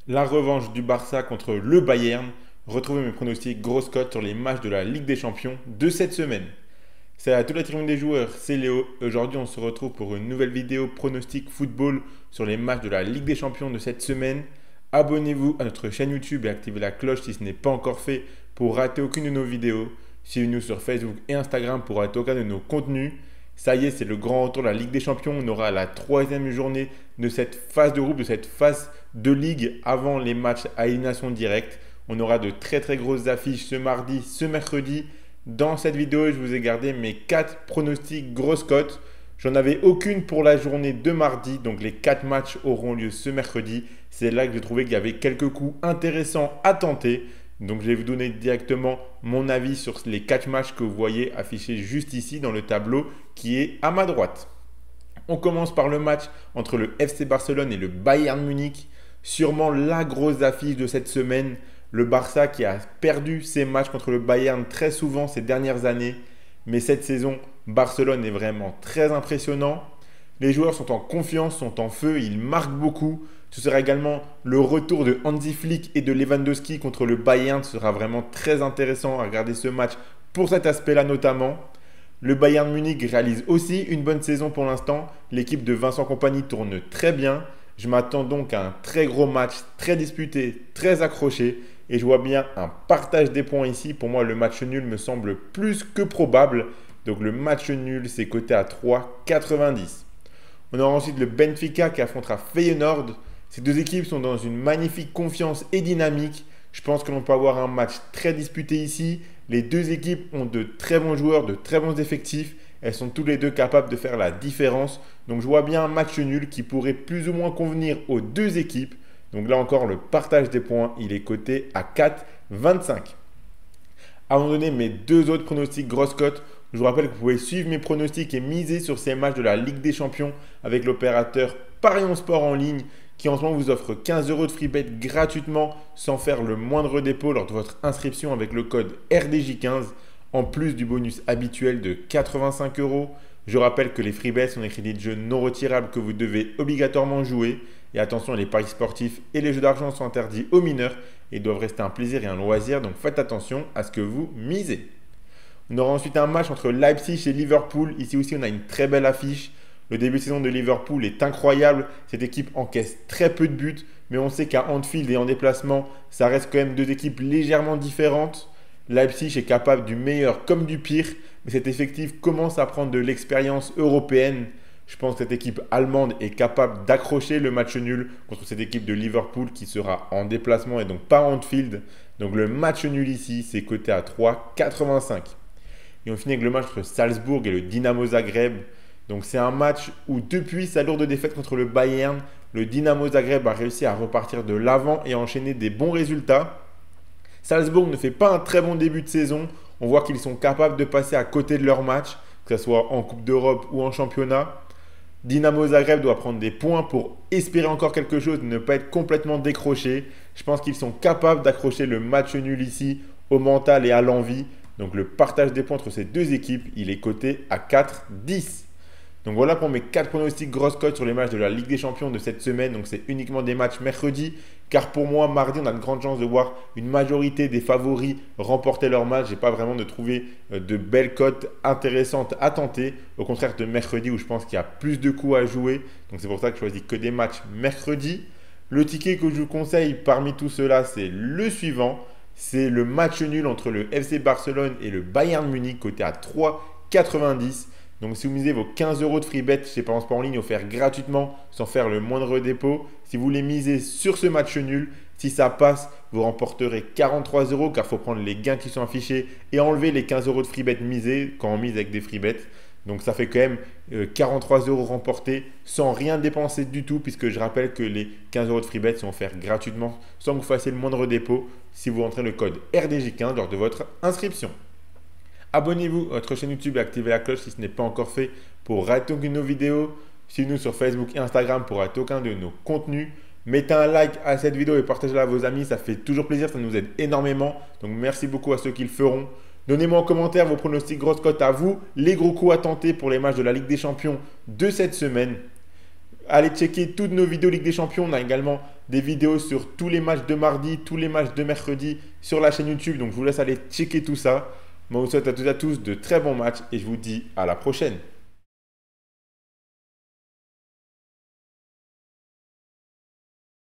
La revanche du Barça contre le Bayern. Retrouvez mes pronostics grosses cotes sur les matchs de la Ligue des Champions de cette semaine. Salut à toute la tribune des joueurs, c'est Léo. Aujourd'hui, on se retrouve pour une nouvelle vidéo pronostic football sur les matchs de la Ligue des Champions de cette semaine. Abonnez-vous à notre chaîne YouTube et activez la cloche si ce n'est pas encore fait pour rater aucune de nos vidéos. Suivez-nous sur Facebook et Instagram pour rater aucun de nos contenus. Ça y est, c'est le grand retour de la Ligue des Champions. On aura la troisième journée de cette phase de groupe, de cette phase de ligue avant les matchs à élimination directe. On aura de très très grosses affiches ce mardi, ce mercredi. Dans cette vidéo, je vous ai gardé mes 4 pronostics grosses cotes. J'en avais aucune pour la journée de mardi, donc les 4 matchs auront lieu ce mercredi. C'est là que j'ai trouvé qu'il y avait quelques coups intéressants à tenter. Donc je vais vous donner directement mon avis sur les 4 matchs que vous voyez affichés juste ici dans le tableau qui est à ma droite. On commence par le match entre le FC Barcelone et le Bayern Munich. Sûrement la grosse affiche de cette semaine. Le Barça qui a perdu ses matchs contre le Bayern très souvent ces dernières années. Mais cette saison, Barcelone est vraiment très impressionnant. Les joueurs sont en confiance, sont en feu, ils marquent beaucoup. Ce sera également le retour de Hansi Flick et de Lewandowski contre le Bayern. Ce sera vraiment très intéressant à regarder ce match pour cet aspect-là notamment. Le Bayern Munich réalise aussi une bonne saison pour l'instant. L'équipe de Vincent Kompany tourne très bien. Je m'attends donc à un très gros match, très disputé, très accroché. Et je vois bien un partage des points ici. Pour moi, le match nul me semble plus que probable. Donc le match nul, c'est coté à 3,90. On aura ensuite le Benfica qui affrontera Feyenoord. Ces deux équipes sont dans une magnifique confiance et dynamique. Je pense que l'on peut avoir un match très disputé ici. Les deux équipes ont de très bons joueurs, de très bons effectifs. Elles sont tous les deux capables de faire la différence. Donc je vois bien un match nul qui pourrait plus ou moins convenir aux deux équipes. Donc là encore, le partage des points, il est coté à 4,25. Avant de donner mes deux autres pronostics grosses cotes, je vous rappelle que vous pouvez suivre mes pronostics et miser sur ces matchs de la Ligue des Champions avec l'opérateur Parion Sport en ligne qui en ce moment vous offre 15 euros de free bet gratuitement sans faire le moindre dépôt lors de votre inscription avec le code RDJ15 en plus du bonus habituel de 85 euros. Je rappelle que les free bets sont des crédits de jeu non retirables que vous devez obligatoirement jouer. Et attention, les paris sportifs et les jeux d'argent sont interdits aux mineurs et doivent rester un plaisir et un loisir. Donc faites attention à ce que vous misez. On aura ensuite un match entre Leipzig et Liverpool. Ici aussi, on a une très belle affiche. Le début de saison de Liverpool est incroyable. Cette équipe encaisse très peu de buts, mais on sait qu'à Anfield et en déplacement, ça reste quand même deux équipes légèrement différentes. Leipzig est capable du meilleur comme du pire, mais cet effectif commence à prendre de l'expérience européenne. Je pense que cette équipe allemande est capable d'accrocher le match nul contre cette équipe de Liverpool qui sera en déplacement et donc pas à Anfield. Donc le match nul ici, c'est coté à 3,85. Et on finit avec le match entre Salzbourg et le Dynamo Zagreb. Donc c'est un match où depuis sa lourde défaite contre le Bayern, le Dynamo Zagreb a réussi à repartir de l'avant et à enchaîner des bons résultats. Salzbourg ne fait pas un très bon début de saison. On voit qu'ils sont capables de passer à côté de leur match, que ce soit en Coupe d'Europe ou en championnat. Dynamo Zagreb doit prendre des points pour espérer encore quelque chose, ne pas être complètement décroché. Je pense qu'ils sont capables d'accrocher le match nul ici au mental et à l'envie. Donc le partage des points entre ces deux équipes, il est coté à 4,10. Donc voilà pour mes 4 pronostics grosses cotes sur les matchs de la Ligue des Champions de cette semaine. Donc c'est uniquement des matchs mercredi. Car pour moi, mardi, on a de grandes chances de voir une majorité des favoris remporter leur match. J'ai pas vraiment de trouver de belles cotes intéressantes à tenter. Au contraire de mercredi où je pense qu'il y a plus de coups à jouer. Donc c'est pour ça que je choisis que des matchs mercredi. Le ticket que je vous conseille parmi tout cela, c'est le suivant. C'est le match nul entre le FC Barcelone et le Bayern Munich, coté à 3,90. Donc si vous misez vos 15 euros de free bet chez Parion Sport en ligne offert gratuitement sans faire le moindre dépôt, si vous voulez miser sur ce match nul, si ça passe, vous remporterez 43 euros car il faut prendre les gains qui sont affichés et enlever les 15 euros de free bet misés quand on mise avec des free bets. Donc ça fait quand même 43 euros remportés sans rien dépenser du tout puisque je rappelle que les 15 euros de free bet sont offerts gratuitement sans que vous fassiez le moindre dépôt si vous rentrez le code RDJ15 lors de votre inscription. Abonnez-vous à notre chaîne YouTube et activez la cloche si ce n'est pas encore fait pour rater aucune de nos vidéos. Suivez-nous sur Facebook et Instagram pour rater aucun de nos contenus. Mettez un like à cette vidéo et partagez-la à vos amis, ça fait toujours plaisir, ça nous aide énormément. Donc merci beaucoup à ceux qui le feront. Donnez-moi en commentaire vos pronostics grosses cotes à vous, les gros coups à tenter pour les matchs de la Ligue des Champions de cette semaine. Allez checker toutes nos vidéos Ligue des Champions. On a également des vidéos sur tous les matchs de mardi, tous les matchs de mercredi sur la chaîne YouTube. Donc je vous laisse aller checker tout ça. Moi, je vous souhaite à toutes et à tous de très bons matchs et je vous dis à la prochaine.